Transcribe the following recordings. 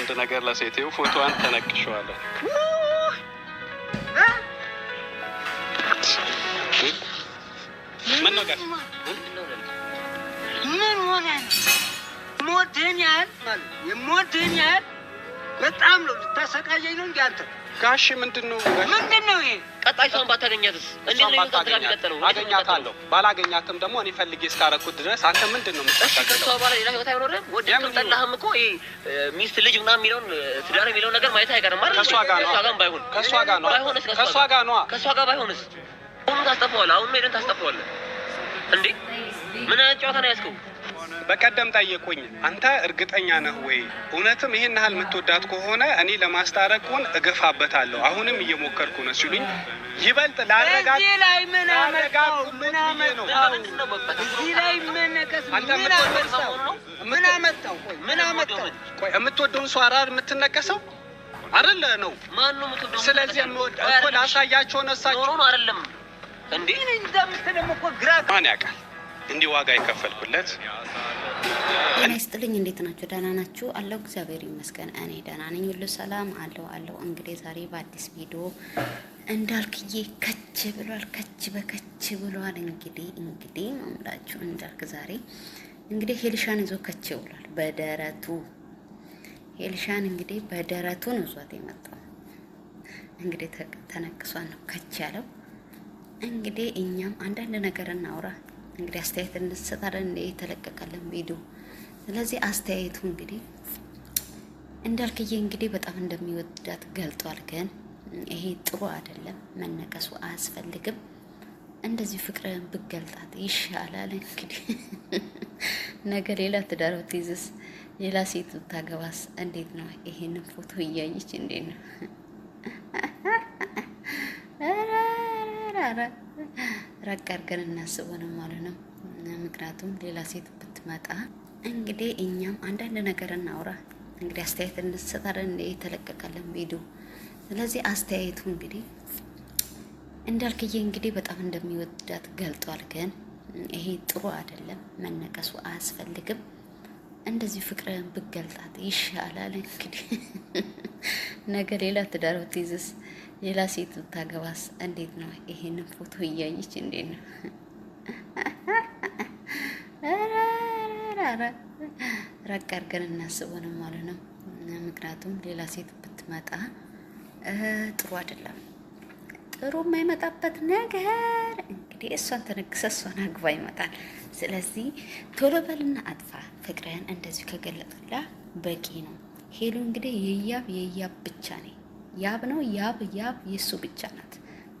አንድ ነገር ለሴቴው ፎቶዋን ተነክሸዋለሁ። ምን ነው ጋር ምን ሆነ? ሞደኛል ማለት የሞደኛል በጣም ነው ልታሰቃየኝ ነው እንዴ አንተ? ጋሽ ምንድነው ይሄ? ቀጣይ ሰውን ባታገኛትስ እንዴት ነው የምትቀጥለው? አገኛታለሁ። ባላገኛትም ደግሞ እኔ ፈልጌ እስካረኩት ድረስ አንተ ምንድነው የምትቀጥለው? ከሷ በኋላ ሌላ ህይወት አይኖርም። ወደም ጠላህም እኮ ይሄ ሚስት ልጅ ምናምን የሚለውን ትዳር የሚለውን ነገር ማየት አይቀርም አይደል? ከሷ ጋር ነው ባይሆን ከሷ ጋር ባይሆንስ ሁሉ ታስጠፋዋለህ። አሁን ሄደን ታስጠፋዋለህ እንዴ? ምን አይነት ጨዋታ ነው ያዝከው? በቀደም ጠየቁኝ፣ አንተ እርግጠኛ ነህ ወይ እውነትም ይሄን ያህል የምትወዳት ከሆነ እኔ ለማስታረቁን እገፋበታለሁ፣ አሁንም እየሞከርኩ ነው ሲሉኝ ይበልጥ ላረጋት እዚህ ላይ ምን አመጣው? ቆይ የምትወደውን ሰው አራር የምትነቀሰው አይደለ ነው? ማን ነው የምትወደው? ስለዚህ እኮ ላሳያቸው ነው እሳቸው ነው አይደለም እንዴ? እንደምትደም እኮ ግራ ማን ያውቃል? እንዲህ ዋጋ ይከፈልኩለት። ጤና ይስጥልኝ። እንዴት ናችሁ? ደህና ናችሁ? አለው እግዚአብሔር ይመስገን እኔ ደህና ነኝ። ሁሉ ሰላም አለው። እንግዲህ ዛሬ በአዲስ ቪዲዮ እንዳልክዬ ከች ብሏል። እንግዲህ ማምላችሁ እንዳልክ ዛሬ እንግዲህ ሄልሻን ይዞ ከች ብሏል በደረቱ። ሄልሻን እንግዲህ በደረቱ ነው ዟት የመጣው። እንግዲህ ተነቅሷን ነው ከች ያለው። እንግዲህ እኛም አንዳንድ ነገር እናውራ። እንግዲህ አስተያየት እንሰጣለን የተለቀቀልን ቪዲዮ። ስለዚህ አስተያየቱ እንግዲህ እንዳልክዬ እንግዲህ በጣም እንደሚወዳት ገልጧል። ግን ይሄ ጥሩ አይደለም፣ መነቀሱ አያስፈልግም። እንደዚህ ፍቅርን ብገልጣት ይሻላል። እንግዲህ ነገ ሌላ ትዳር ብትይዝስ፣ ሌላ ሴት ብታገባስ እንዴት ነው? ይሄንን ፎቶ እያየች እንዴት ነው ረቅ አድርገን እናስበው ነው ማለት ነው። ምክንያቱም ሌላ ሴት ብትመጣ እንግዲህ እኛም አንዳንድ ነገር እናውራ። እንግዲህ አስተያየት እንሰጣለን የተለቀቀልን ቪዲዮ። ስለዚህ አስተያየቱ እንግዲህ እንዳልክዬ እንግዲህ በጣም እንደሚወዳት ገልጧል። ግን ይሄ ጥሩ አይደለም፣ መነቀሱ አያስፈልግም። እንደዚህ ፍቅርን ብገልጣት ይሻላል። እንግዲህ ነገ ሌላ ትዳር ብትይዝስ፣ ሌላ ሴት ብታገባስ እንዴት ነው? ይሄንን ፎቶ እያየች እንዴት ነው ረቅ አድርገን እናስበው ነው ማለት ነው። ምክንያቱም ሌላ ሴት ብትመጣ ጥሩ አይደለም። ጥሩ የማይመጣበት ነገር እንግዲህ እሷን ተነግሰ እሷን አግባ ይመጣል። ስለዚህ ቶሎ በልና አጥፋ ፍቅርህን። እንደዚህ ከገለጥላ በቂ ነው። ሄሉ እንግዲህ የያብ ብቻ ነው። ያብ ነው ያብ የሱ ብቻ ናት።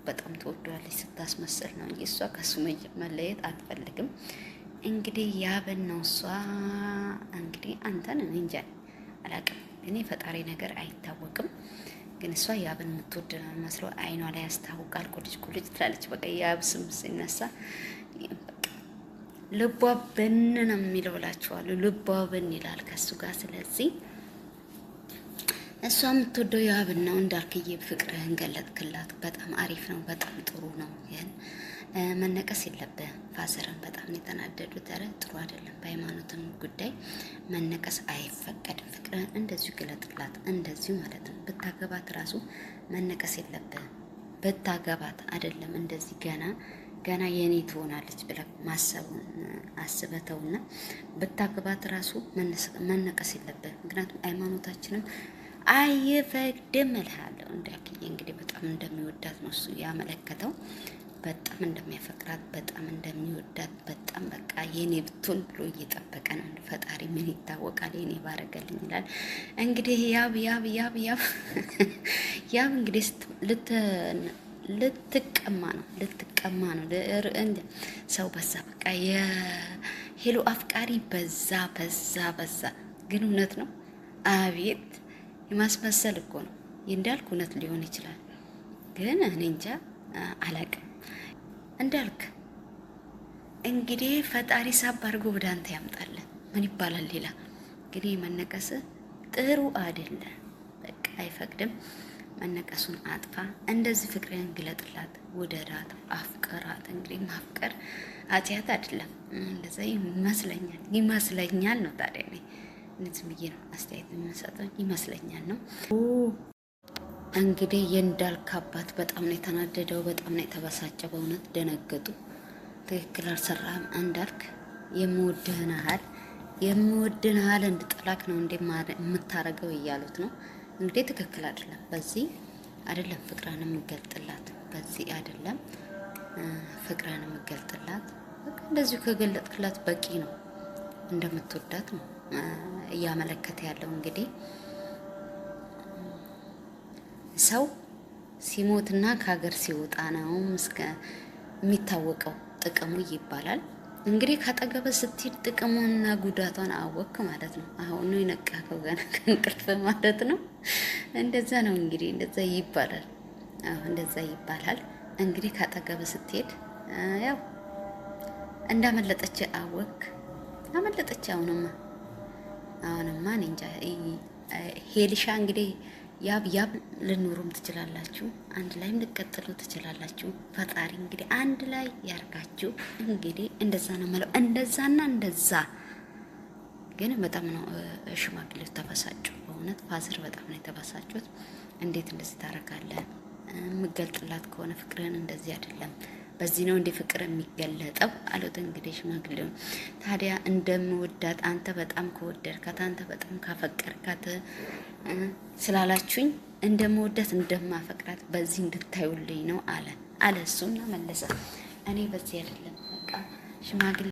በጣም ትወደዋለች፣ ስታስመስል ነው እንጂ እሷ ከሱ መለየት አትፈልግም። እንግዲህ ያብን ነው እሷ እንግዲህ አንተን እንጃ አላውቅም። እኔ ፈጣሪ ነገር አይታወቅም። ግን እሷ ያብን የምትወድ ነው መስሎ አይኗ ላይ ያስታውቃል። ቁልጭ ትላለች። በቃ ያብ ስም ሲነሳ ልቧ ብን ነው የሚለው እላችኋለሁ። ልቧ ብን ይላል ከሱ ጋር። ስለዚህ እሷ የምትወደው ያብን ነው። እንዳልክዬ ፍቅርህን ገለጥክላት። በጣም አሪፍ ነው፣ በጣም ጥሩ ነው። ግን መነቀስ የለብህም። ፋዘርን በጣም የተናደዱት። ኧረ ጥሩ አይደለም። በሃይማኖትም ጉዳይ መነቀስ አይፈቀድም። ፍቅርህን እንደዚሁ ገለጥላት፣ እንደዚሁ ማለት ነው። ብታገባት ራሱ መነቀስ የለብህም። ብታገባት አይደለም እንደዚህ ገና የኔ ትሆናለች ብለህ ማሰቡን አስበተውና ብታገባት ራሱ መነቀስ የለብህም። ምክንያቱም ሃይማኖታችንም አይፈቅድም እልሃለሁ። እንዳልክዬ እንግዲህ በጣም እንደሚወዳት ነው እሱ ያመለከተው። በጣም እንደሚያፈቅራት፣ በጣም እንደሚወዳት፣ በጣም በቃ የኔ ብትሆን ብሎ እየጠበቀ ነው። ፈጣሪ ምን ይታወቃል፣ የኔ ባረገልኝ ይላል። እንግዲህ ያብ እንግዲህ ልትቀማ ነው። ሰው በዛ በቃ የሄሉ አፍቃሪ በዛ። ግን እውነት ነው። አቤት የማስመሰል እኮ ነው። እንዳልክ እውነት ሊሆን ይችላል፣ ግን እኔ እንጃ አላቅም። እንዳልክ እንግዲህ ፈጣሪ ሳብ አድርጎ ወደ አንተ ያምጣለን። ምን ይባላል ሌላ? እንግዲህ መነቀስ ጥሩ አይደለም፣ በቃ አይፈቅድም። መነቀሱን አጥፋ። እንደዚህ ፍቅርን ግለጥላት፣ ውደዳት፣ አፍቅራት። እንግዲህ ማፍቀር ኃጢአት አይደለም። እንደዛ ይመስለኛል ነው። ታዲያ እኔ እነዚህ ብዬ ነው አስተያየት የምንሰጠው ይመስለኛል ነው። እንግዲህ የእንዳልክ አባት በጣም ነው የተናደደው፣ በጣም ነው የተበሳጨ። በእውነት ደነገጡ። ትክክል አልሰራህም እንዳልክ፣ የምወድህን ያህል እንድጠላክ ነው እንደ የምታረገው እያሉት ነው። እንግዲህ ትክክል አይደለም። በዚህ አይደለም ፍቅራን የምገልጥላት፣ በዚህ አይደለም ፍቅራን የምገልጥላት። በቃ እንደዚሁ ከገለጥክላት በቂ ነው። እንደምትወዳት ነው እያመለከተ ያለው። እንግዲህ ሰው ሲሞትና ከሀገር ሲወጣ ነው የሚታወቀው ጥቅሙ ይባላል። እንግዲህ ካጠገበ ስትሄድ ጥቅሙንና ጉዳቷን አወቅ ማለት ነው። አሁን ነው የነቃከው ገና ከእንቅልፍ ማለት ነው። እንደዛ ነው እንግዲህ እንደዛ ይባላል። እንደዛ ይባላል። እንግዲህ ካጠገበ ስትሄድ ያው እንዳመለጠች አወቅ። አመለጠች። አሁንማ እኔ እንጃ። ሄልሻ እንግዲህ ያብ ልኖሩም ትችላላችሁ፣ አንድ ላይም ልቀጥሉ ትችላላችሁ። ፈጣሪ እንግዲህ አንድ ላይ ያርጋችሁ። እንግዲህ እንደዛ ነው ማለት እንደዛና እንደዛ። ግን በጣም ነው ሽማግሌዎች ተበሳጩ። በእውነት ፋዘር በጣም ነው የተበሳጩት። እንዴት እንደዚህ ታረጋለህ? የምገልጥላት ከሆነ ፍቅርህን እንደዚህ አይደለም፣ በዚህ ነው እንደ ፍቅር የሚገለጠው አሉት። እንግዲህ ሽማግሌው ታዲያ እንደምወዳት አንተ በጣም ከወደድካት፣ አንተ በጣም ካፈቀርካት ስላላችሁኝ እንደምወዳት እንደማፈቅራት በዚህ እንድታዩልኝ ነው አለ እሱና መለሰ። እኔ በዚህ አይደለም በቃ ሽማግሌ